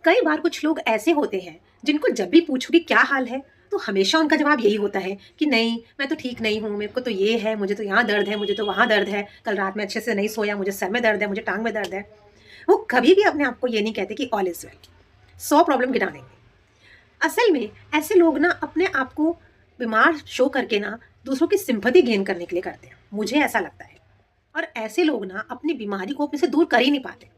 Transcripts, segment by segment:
कई बार कुछ लोग ऐसे होते हैं जिनको जब भी पूछो कि क्या हाल है तो हमेशा उनका जवाब यही होता है कि नहीं, मैं तो ठीक नहीं हूँ, मेरे को तो ये है, मुझे तो यहाँ दर्द है, मुझे तो वहाँ दर्द है, कल रात में अच्छे से नहीं सोया, मुझे सर में दर्द है, मुझे टांग में दर्द है। वो कभी भी अपने आप को ये नहीं कहते कि ऑल इज वेल, 100 प्रॉब्लम गिना देंगे। असल में ऐसे लोग ना अपने आप को बीमार शो करके ना दूसरों की सिंपैथी गेन करने के लिए करते हैं, मुझे ऐसा लगता है। और ऐसे लोग ना अपनी बीमारी को अपने से दूर कर ही नहीं पाते।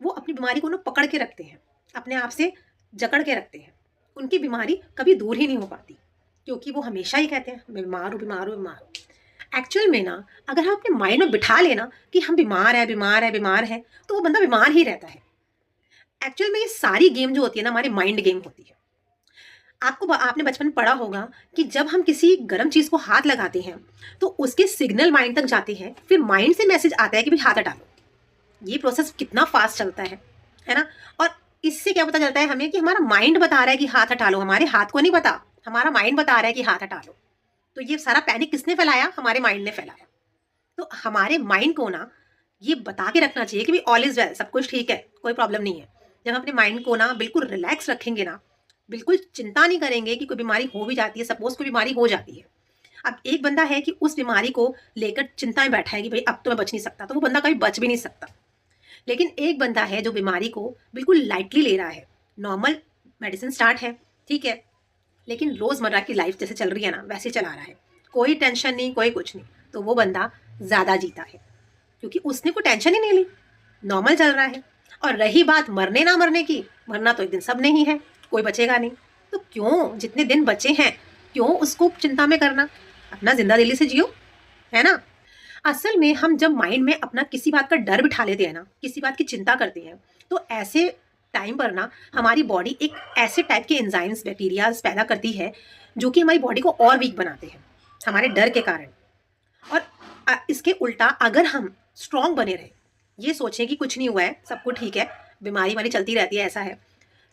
वो अपनी बीमारी को ना पकड़ के रखते हैं, अपने आप से जकड़ के रखते हैं। उनकी बीमारी कभी दूर ही नहीं हो पाती, क्योंकि वो हमेशा ही कहते हैं मैं बीमार हूँ, बीमार हूँ, बीमार हूँ। एक्चुअल में ना अगर हम अपने माइंड में बिठा लेना कि हम बीमार है, बीमार है, बीमार है, तो वो बंदा बीमार ही रहता है। एक्चुअल में ये सारी गेम जो होती है ना, हमारी माइंड गेम होती है। आपने बचपन में पढ़ा होगा कि जब हम किसी गर्म चीज को हाथ लगाते हैं तो उसके सिग्नल माइंड तक जाते हैं, फिर माइंड से मैसेज आता है कि भाई हाथ हटा लो। ये प्रोसेस कितना फास्ट चलता है ना। और इससे क्या पता चलता है हमें कि हमारा माइंड बता रहा है कि हाथ हटा लो, हमारे हाथ को नहीं पता, हमारा माइंड बता रहा है कि हाथ हटा लो। तो ये सारा पैनिक किसने फैलाया? हमारे माइंड ने फैलाया। तो हमारे माइंड को ना ये बता के रखना चाहिए कि भाई ऑल इज वेल, सब कुछ ठीक है, कोई प्रॉब्लम नहीं है। जब हम अपने माइंड को ना बिल्कुल रिलैक्स रखेंगे ना, बिल्कुल चिंता नहीं करेंगे कि कोई बीमारी हो भी जाती है, सपोज कोई बीमारी हो जाती है। अब एक बंदा है कि उस बीमारी को लेकर चिंता में बैठा है कि भाई अब तो मैं बच नहीं सकता, तो वो बंदा कभी बच भी नहीं सकता। लेकिन एक बंदा है जो बीमारी को बिल्कुल लाइटली ले रहा है, नॉर्मल मेडिसिन स्टार्ट है, ठीक है, लेकिन रोजमर्रा की लाइफ जैसे चल रही है ना वैसे चला रहा है, कोई टेंशन नहीं, कोई कुछ नहीं, तो वो बंदा ज्यादा जीता है, क्योंकि उसने कोई टेंशन ही नहीं ली, नॉर्मल चल रहा है। और रही बात मरने ना मरने की, मरना तो एक दिन सब नहीं है, कोई बचेगा नहीं। तो क्यों जितने दिन बचे हैं क्यों उसको चिंता में करना, अपना जिंदा दिली से जियो, है ना। असल में हम जब माइंड में अपना किसी बात का डर बिठा लेते हैं ना, किसी बात की चिंता करते हैं, तो ऐसे टाइम पर ना हमारी बॉडी एक ऐसे टाइप के एंजाइम्स बैक्टीरियाज पैदा करती है जो कि हमारी बॉडी को और वीक बनाते हैं हमारे डर के कारण। और इसके उल्टा अगर हम स्ट्रांग बने रहे, ये सोचें कि कुछ नहीं हुआ है, सब कुछ ठीक है, बीमारी हमारी चलती रहती है, ऐसा है,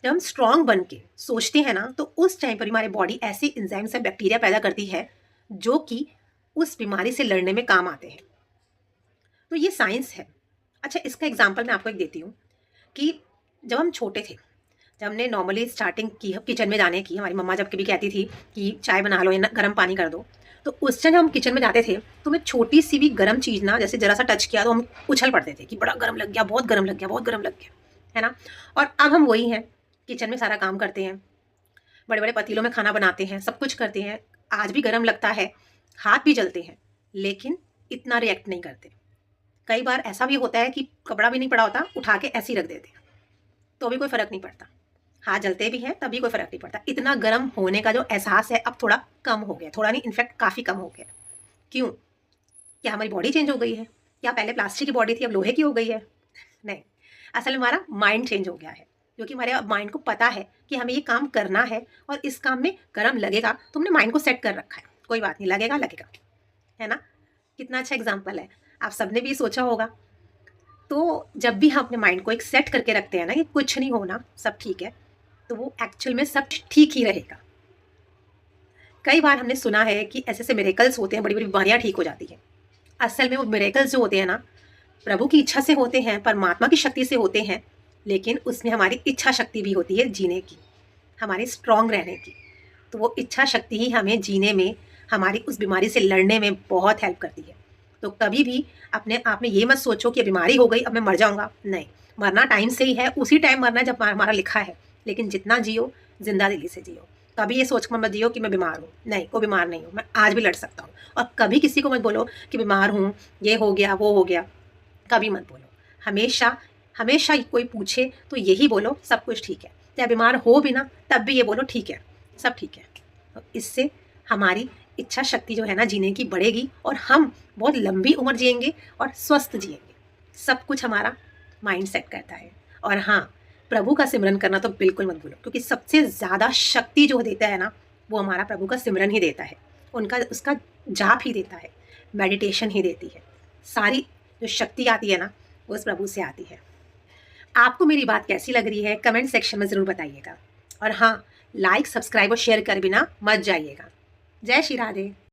जब हम स्ट्रांग बन के सोचते हैं ना, तो उस टाइम पर हमारी बॉडी ऐसे एंजाइम्स या बैक्टीरिया पैदा करती है जो कि उस बीमारी से लड़ने में काम आते हैं। तो ये साइंस है। अच्छा, इसका एग्जांपल मैं आपको एक देती हूँ कि जब हम छोटे थे, जब हमने नॉर्मली स्टार्टिंग की किचन में जाने की, हमारी मम्मा जब कभी कहती थी कि चाय बना लो या गर्म पानी कर दो, तो उस टाइम जब हम किचन में जाते थे तो हमें छोटी सी भी गर्म चीज़ ना, जैसे जरा सा टच किया तो हम उछल पड़ते थे कि बड़ा गर्म लग गया, बहुत गर्म लग गया, बहुत गर्म लग गया, है ना। और अब हम वही हैं, किचन में सारा काम करते हैं, बड़े बड़े पतीलों में खाना बनाते हैं, सब कुछ करते हैं, आज भी गर्म लगता है, हाथ भी जलते हैं, लेकिन इतना रिएक्ट नहीं करते। कई बार ऐसा भी होता है कि कपड़ा भी नहीं पड़ा होता, उठा के ऐसे ही रख देते हैं, तो भी कोई फर्क नहीं पड़ता, हाथ जलते भी हैं तभी कोई फर्क नहीं पड़ता। इतना गर्म होने का जो एहसास है अब थोड़ा कम हो गया, थोड़ा नहीं, इनफैक्ट काफ़ी कम हो गया। क्यों? क्या हमारी बॉडी चेंज हो गई है? क्या पहले प्लास्टिक की बॉडी थी अब लोहे की हो गई है? नहीं, असल में हमारा माइंड चेंज हो गया है, क्योंकि हमारे माइंड को पता है कि हमें ये काम करना है और इस काम में गर्म लगेगा, तो हमने माइंड को सेट कर रखा है, कोई बात नहीं, लगेगा लगेगा, है ना। कितना अच्छा एग्जाम्पल है, आप सबने भी सोचा होगा। तो जब भी हम अपने माइंड को एक सेट करके रखते हैं ना कि कुछ नहीं होना, सब ठीक है, तो वो एक्चुअल में सब ठीक ही रहेगा। कई बार हमने सुना है कि ऐसे ऐसे मिरेकल्स होते हैं, बड़ी बड़ी बीमारियां ठीक हो जाती हैं। असल में वो मिरेकल्स जो होते हैं ना, प्रभु की इच्छा से होते हैं, परमात्मा की शक्ति से होते हैं, लेकिन उसमें हमारी इच्छा शक्ति भी होती है जीने की, हमारे स्ट्रांग रहने की। तो वो इच्छा शक्ति ही हमें जीने में, हमारी उस बीमारी से लड़ने में बहुत हेल्प करती है। तो कभी भी अपने आप में ये मत सोचो कि बीमारी हो गई अब मैं मर जाऊंगा, नहीं, मरना टाइम से ही है, उसी टाइम मरना जब हमारा लिखा है, लेकिन जितना जियो जिंदा दिली से जियो। कभी ये सोच कर मत जियो कि मैं बीमार हूँ, नहीं, वो बीमार नहीं हूँ, मैं आज भी लड़ सकता हूँ। और कभी किसी को मत बोलो कि बीमार हूँ, ये हो गया, वो हो गया, कभी मत बोलो। हमेशा हमेशा कोई पूछे तो यही बोलो सब कुछ ठीक है, चाहे बीमार हो भी ना तब भी ये बोलो ठीक है, सब ठीक है। तो इससे हमारी इच्छा शक्ति जो है ना जीने की बढ़ेगी, और हम बहुत लंबी उम्र जिएंगे और स्वस्थ जिएंगे। सब कुछ हमारा माइंड सेट करता है। और हाँ, प्रभु का सिमरन करना तो बिल्कुल मत भूलो, क्योंकि सबसे ज़्यादा शक्ति जो देता है ना, वो हमारा प्रभु का सिमरन ही देता है, उनका उसका जाप ही देता है, मेडिटेशन ही देती है। सारी जो शक्ति आती है ना, वो उस प्रभु से आती है। आपको मेरी बात कैसी लग रही है कमेंट सेक्शन में ज़रूर बताइएगा। और हाँ, लाइक, सब्सक्राइब और शेयर कर बिना मत जाइएगा। जय श्री राधे।